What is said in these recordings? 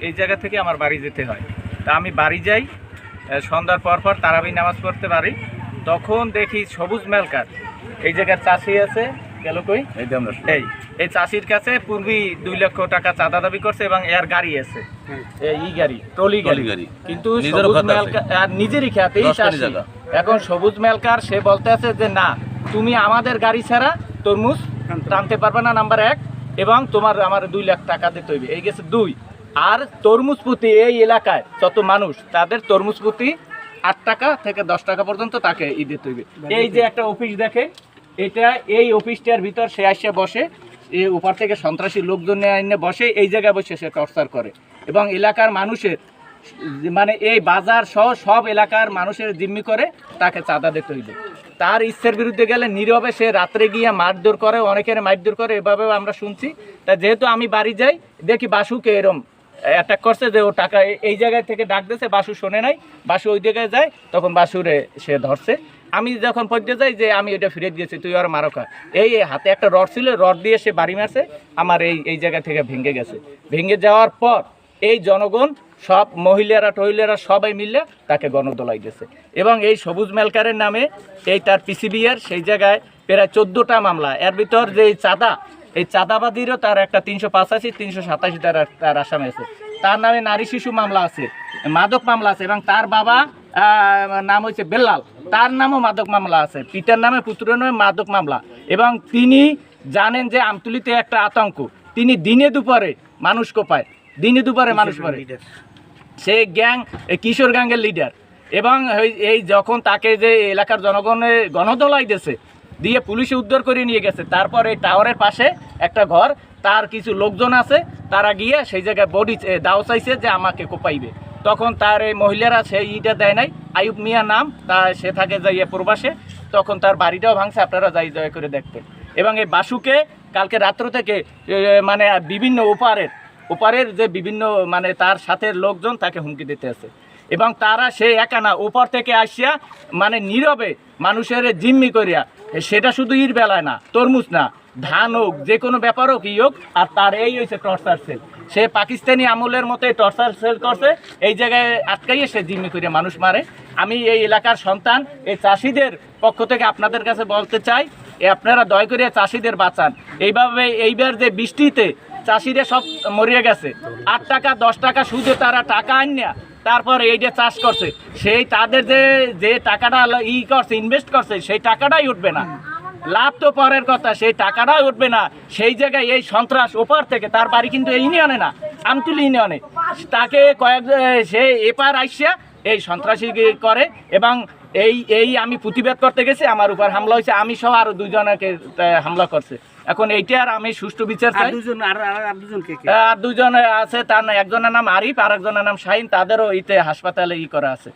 এই জায়গা থেকে আমার বাড়ি যেতে হয়। তা আমি বাড়ি যাই, সন্ধ্যার পর তারাবি নামাজ পড়তে পারি, তখন দেখি সবুজ মেলকার এই জায়গার চাষি আছে গেল কই এই চাষির কাছে পূর্বী 2 লক্ষ টাকা চাঁদা দাবি করছে এবং এর গাড়ি আছে, এই গাড়ি ট্রলি গাড়ি, কিন্তু সবুজ মেলকার নিজেরই খ্যাতেই চাষি। এখন সবুজ মেলকার সে বলতে আছে যে না, তুমি আমাদের গাড়ি ছাড়া তরমুজ টানতে পারবে না, নাম্বার 1, এবং তোমার আমার 2 লাখ টাকা দিতে হইবে। এই গেছে 2। আর তরমুজ প্রতি এই এলাকায় যত মানুষ তাদের তরমুজ প্রতি 8 টাকা থেকে 10 টাকা পর্যন্ত তাকে দিতে হইবে। এই যে একটা অফিস দেখে, এটা এই অফিসটার ভিতর সে আসে বসে, এই উপর থেকে সন্ত্রাসী লোকজন এনে বসে, এই জায়গায় বসে সে টর্চার করে এবং এলাকার মানুষের মানে এই বাজার সহ সব এলাকার মানুষের জিম্মি করে তাকে চাঁদা দিতে হইবে। তার ইচ্ছের বিরুদ্ধে গেলে নীরবে সে রাত্রে গিয়ে মারধর করে, অনেকের মারধর করে, এভাবেও আমরা শুনছি। তা যেহেতু আমি বাড়ি যাই, দেখি বাসুকে এরম অ্যাটাক করছে যে ও টাকা এই জায়গায় থেকে ডাক দিয়েছে, বাসু শোনে নাই, বাসু ওই জায়গায় যায়, তখন বাসুরে সে ধরছে। আমি যখন পর্যন্ত যাই যে আমি ওইটা ফিরে দিয়েছি, তুই আর মারকা, এই হাতে একটা রড ছিল, রড দিয়ে সে বাড়ি মারছে, আমার এই জায়গা থেকে ভেঙে গেছে। ভেঙে যাওয়ার পর এই জনগণ সব মহিলারা সবাই মিলে তাকে গণদোলাই দিয়েছে এবং এই সবুজ মেলকারের নামে এই তার পিসিবির সেই জায়গায় প্রায় 14টা মামলা, এর ভিতর যে চাঁদা, এই চাঁদাবাদীরও তার একটা 385, 387 তার আসামি আছে। তার নামে নারী শিশু মামলা আছে, মাদক মামলা আছে, এবং তার বাবা নাম হচ্ছে বেল্লাল, তার নামও মাদক মামলা আছে, পিতার নামে পুত্রের নামে মাদক মামলা। এবং তিনি জানেন যে আমতলীতে একটা আতঙ্ক, তিনি দিনে দুপুরে মানুষ কোপায়, দিনে দুপুরে মানুষ মারে, সে গ্যাং কিশোর গ্যাংয়ের লিডার। এবং এই যখন তাকে যে এলাকার জনগণের গণদোলাই দিয়েছে, দিয়ে পুলিশে উদ্ধার করে নিয়ে গেছে, তারপর এই টাওয়ারের পাশে একটা ঘর, তার কিছু লোকজন আছে, তারা গিয়ে সেই জায়গায় বডি দাও চাইছে যে আমাকে কোপাইবে। তখন তার এই মহিলারা সেই ইটা দেয় নাই, আইয়ুব মিয়া নাম, তা সে থাকে যাইয়া প্রবাসে, তখন তার বাড়িটাও ভাঙছে, আপনারা যাই দয়া করে দেখতেন। এবং এই বাসুকে কালকে রাত্র থেকে মানে বিভিন্ন ওপারের যে বিভিন্ন মানে তার সাথে লোকজন তাকে হুমকি দিতে আছে, এবং তারা সে একা না, ওপর থেকে আসিয়া মানে নীরবে মানুষের জিম্মি করিয়া, সেটা শুধু ইর বেলায় না, তরমুজ না, ধান হোক, যে কোনো ব্যাপার হোক, ই হোক, আর তার এই হয়েছে টর্চার সেল। সে পাকিস্তানি আমলের মতো টর্চার সেল করছে, এই জায়গায় আটকাইয়ে সে জিম্মি করিয়া মানুষ মারে। আমি এই এলাকার সন্তান, এই চাষিদের পক্ষ থেকে আপনাদের কাছে বলতে চাই, আপনারা দয়া করে চাষিদের বাঁচান। এইবার যে বৃষ্টিতে চাষিরা সব মরিয়ে গেছে, 8 টাকা 10 টাকা সুদে তারা টাকা আনিয়া তারপর এইটা চাষ করছে, সেই তাদের যে টাকাটা করছে, ইনভেস্ট করছে, সেই টাকাটাই উঠবে না, লাভ তো পরের কথা, সেই টাকাটাই উঠবে না। সেই জায়গায় এই সন্ত্রাস ওপার থেকে, তার বাড়ি কিন্তু এই ইউনিয়নে না, আমতলী ইউনিয়নে, তাকে সে এপার আইসা এই সন্ত্রাসী করে। এবং এই আমি প্রতিবাদ করতে গেছি, আমার উপর হামলা হয়েছে, আমি সহ আরো 2 জনকে হামলা করছে। এখন এইটার আমি সুষ্ঠু বিচার চাই। আর 2 জন আছে, তার একজনের নাম আরিফ, আর একজনের নাম শাহিন, তাদেরও ইতে হাসপাতালে করা আছে,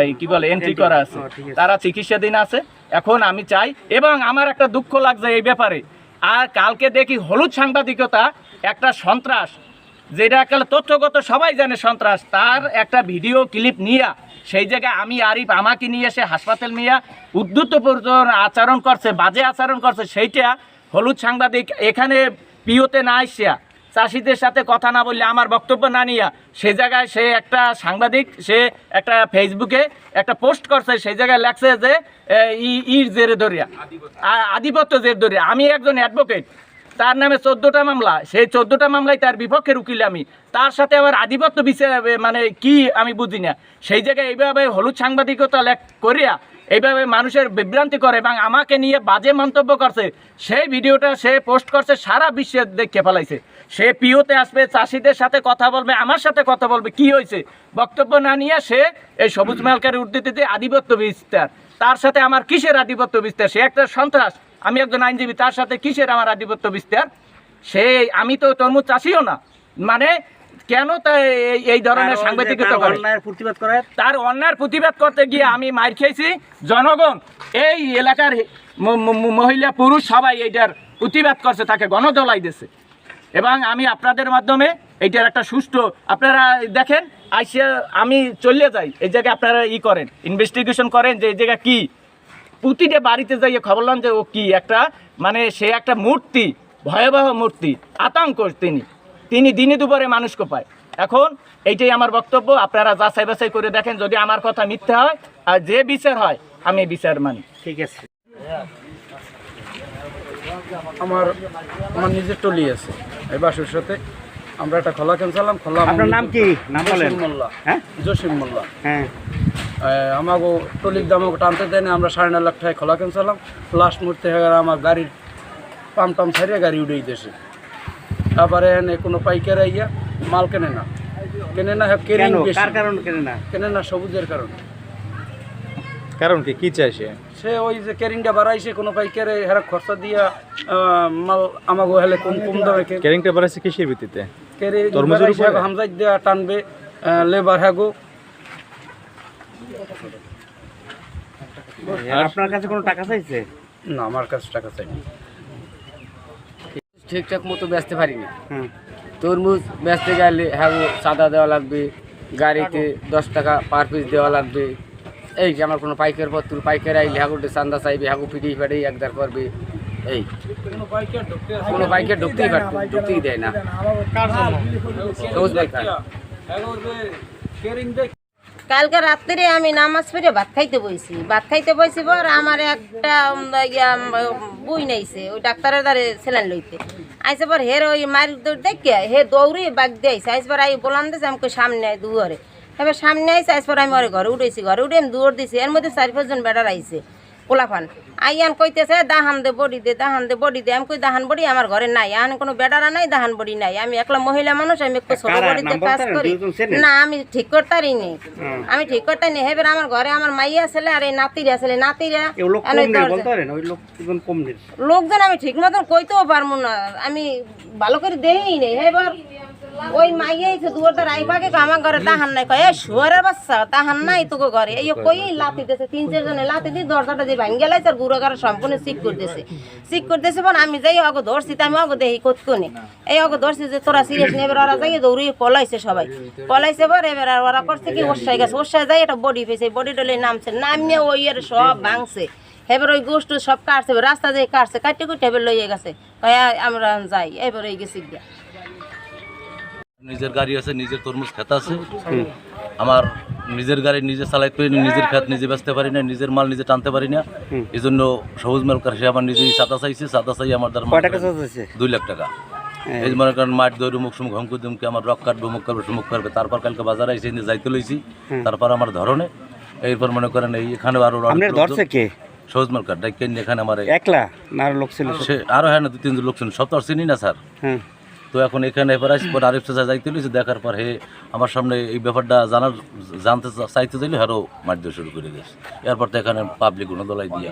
এই কি বলে এন্ট্রি করা আছে, তারা চিকিৎসাধীন আছে। এখন আমি চাই, এবং আমার একটা দুঃখ লাগছে এই ব্যাপারে, আর কালকে দেখি হলুদ সাংবাদিকতা একটা সন্ত্রাস, যেটা একটা তথ্যগত সবাই জানে সন্ত্রাস, তার একটা ভিডিও ক্লিপ নিয়ে সেই জায়গায় আমি আরিফ আমাকে নিয়ে এসে হাসপাতাল নিয়ে উদ্ধতপূর্ণ আচরণ করছে, বাজে আচরণ করছে, সেইটা হলুদ সাংবাদিক এখানে পিওতে না আসিয়া, চাষিদের সাথে কথা না বললে, আমার বক্তব্য না নিয়া, সে জায়গায় সে একটা সাংবাদিক, সে একটা ফেসবুকে একটা পোস্ট করছে, সেই জায়গায় লেখছে যে জেরে ধরিয়া, আধিপত্য জের ধরিয়া। আমি একজন অ্যাডভোকেট, তার নামে 14টা মামলা, সেই 14টা মামলায় তার বিপক্ষে উকিল আমি, তার সাথে আবার আধিপত্য বিষয় মানে কি আমি বুঝি না। সেই জায়গায় এইভাবে হলুদ সাংবাদিকতা করিয়া এইভাবে মানুষের বিভ্রান্তি করে এবং আমাকে নিয়ে বাজে মন্তব্য করছে, সেই ভিডিওটা সে পোস্ট করছে, সারা বিশ্বে দেখে ফেলাইছে। সে পিওতে আসবে, চাষিদের সাথে কথা বলবে, আমার সাথে কথা বলবে, কি হয়েছে বক্তব্য না নিয়ে সে এই সবুজ মেলকারের উদ্ধৃতিতে আধিপত্য বিস্তার। তার সাথে আমার কিসের আধিপত্য বিস্তার? সে একটা সন্ত্রাস, আমি একজন আইনজীবী, তার সাথে কিসের আমার আধিপত্য বিস্তার? আমি তো তরমুজ চাষিও না, মানে কেন এই ধরনের সাংবাদিকতা করে? তার অন্যায়ের প্রতিবাদ করতে গিয়ে আমি মার খেয়েছি। জনগণ, এই এলাকার মহিলা পুরুষ সবাই এইটার প্রতিবাদ করছে, তাকে গণদোলাই দিয়েছে। এবং আমি আপনাদের মাধ্যমে এইটার একটা সুষ্ঠু, আপনারা দেখেন আইসে আমি চলে যাই, এই জায়গায় আপনারা করেন, ইনভেস্টিগেশন করেন যে এই জায়গা কি, প্রতিটা বাড়িতে যাইয়ে খবর লান যে ও কি একটা, মানে সে একটা মূর্তি, ভয়াবহ মূর্তি, আতঙ্ক। তিনি দিনে দুপুরে মানুষ কোপায়। এখন এইটাই আমার বক্তব্য, আপনারা যাচাই বাছাই করে দেখেন, যদি আমার কথা মিথ্যা হয় আর যে বিচার হয় আমি বিচার মানি। ঠিক আছে। আমার নিজের টলি আছে এই বাসুর সাথে, আমরা একটা খোলা কিনছিলাম। খোলা আপনার নাম কি? নাম বলেন। মোল্লা। হ্যাঁ, জসিম মোল্লা। হ্যাঁ, আমাকে টলির দাম টানতে দেয় না, আমরা 9.5 লাখ টাকায় খোলা কিনছিলাম। লাস্ট মুহূর্তে হয়ে গেল আমার গাড়ির পাম্প টাম ছাড়িয়ে গাড়ি উড়েই দেশে। তারপরে এনে কোনো পাইকার আইয়া মাল কেনে না, কেরিং বেশি। কার কারণ কেনে না? সবুজের কারণে। কারণ কি চাই সে ওই যে কেরিংটা বাড়াইছে, কোনো পাইকারে হেরা খরচা দিয়া মাল আমাকে হেলে কম দামে ক্যারিংটা বাড়াইছে কিসের ভিত্তিতে? তরমুজের উপরে হামজাই দেয়া টানবে লেবার হ্যাগো। আপনার কাছে কোনো টাকা চাইছে? না, আমার কাছে টাকা চাইনি। ঠিকঠাক মতো বেচতে পারি না। তরমুজ বেচতে গেলে হ্যাঁ চাঁদা দেওয়া লাগবে, গাড়িতে 10 টাকা পার পিস দেওয়া লাগবে। এই যে আমার কোনো পাইকার পত্র, পাইকার আইলে হ্যাগুটে চান্দা চাইবে, হ্যাগু পিটিয়ে ফাটিয়ে একদার করবে। এই কোনো পাইকার ঢুকতেই দেয় না। সবুজ ভাই খান। কালকে রাত্রে আমি নামাজ পড়ে ভাত খাইতে বইছি পর আমার একটা বই নাইছে, ওই ডাক্তারের দ্বারে সেলেন লইতে আইসে পর হের ওই মার দেখে হে দৌড়ে বাগ দিয়ে আইসে। আইসবার আই বলান দিয়েছে আমাকে সামনে আয় দুয়ারে, এবার সামনে আইসে। আইসবার আমি ওরে ঘরে উঠেছি, ঘরে উঠে আমি দুয়ার দিছি। এর মধ্যে 4-5 জন বেটার আইসে পোলাফান। আইয়ান কইতেছে দাহান দে বডি দে। আমি কই দাহান বডি আমার ঘরে নাই, এখন কোনো বেটারা নাই, দাহান বডি নাই। আমি একলা মহিলা মানুষ, আমি একটু ছোট বডিতে কাজ করি না, আমি ঠিক করতারি নি। এবার আমার ঘরে আমার মাইয়া ছেলে আর এই নাতিরা লোকজন আমি ঠিক মতন কইতেও পারবো না, আমি ভালো করে দেই নেই। এবার ওই মাইয়া এসে দুয়ারদার আইবাকে আমার ঘরে দাহান নাই, কয় শুয়ারের বাচ্চা দাহান নাই তোকে ঘরে। এই কই লাতি দিয়েছে, 3-4 জনে লাতি দিয়ে দরজাটা দিয়ে ভাঙ গেলাই তার গুঁড়ো গাড়া সম্পূর্ণ চিক করতেছে। বোন আমি যাই অগো ধরছি, আমি অগো দেখি কোতকুনি এই অগো ধরছি যে তোরা সিরিয়াস নেই। এবার ওরা যাই দৌড়িয়ে পলাইছে, সবাই পলাইছে। পর এবার ওরা করছে কি ওরসাই গেছে, ওরসাই যাই একটা বডি পেয়েছে, বডি টলে নামছে, নামিয়ে ওই এর সব ভাঙছে। এবার ওই গোষ্ঠ সব কাটছে, রাস্তা দিয়ে কাটছে, কাটতে কুটে এবার লইয়ে গেছে। আমরা যাই, এবার ওই গেছি গিয়া। নিজের গাড়ি আছে, নিজের তরমুজ খেত আছে। আমার নিজের গাড়ি নিজে চালাইতে পারি না, নিজের খেত নিজে বেচতে পারি না, নিজের মাল নিজে টানতে পারি না। এই জন্য সবুজ মেলকার সে আমার নিজেই চাঁদা চাই আমার দ্বারা 2 লাখ টাকা। এই মনে করেন মাঠ দৌড় মুখ সুমুখ হমকু দুমকে আমার রক কাটবে, মুখ করবে, সুমুখ করবে। তারপর কালকে বাজারে এসে যাইতে লইছি, তারপর আমার ধরনে এরপর মনে করেন এখানে আরো সবুজ মেলকার ডাইকেন এখানে আমার একলা না আরো লোক ছিল? সে আরো হ্যাঁ না 2-3 জন লোক ছিল, সব তো আর চিনি না স্যার। তো এখন এখানে এবার আসপর আরিফ চাচা যাইতে লইছে, দেখার পর হে আমার সামনে এই ব্যাপারটা জানতে চাইতে চাইলে আরও মারধর শুরু করে দিয়েছে। এরপর তো এখানে পাবলিক গুণদলাই দিয়ে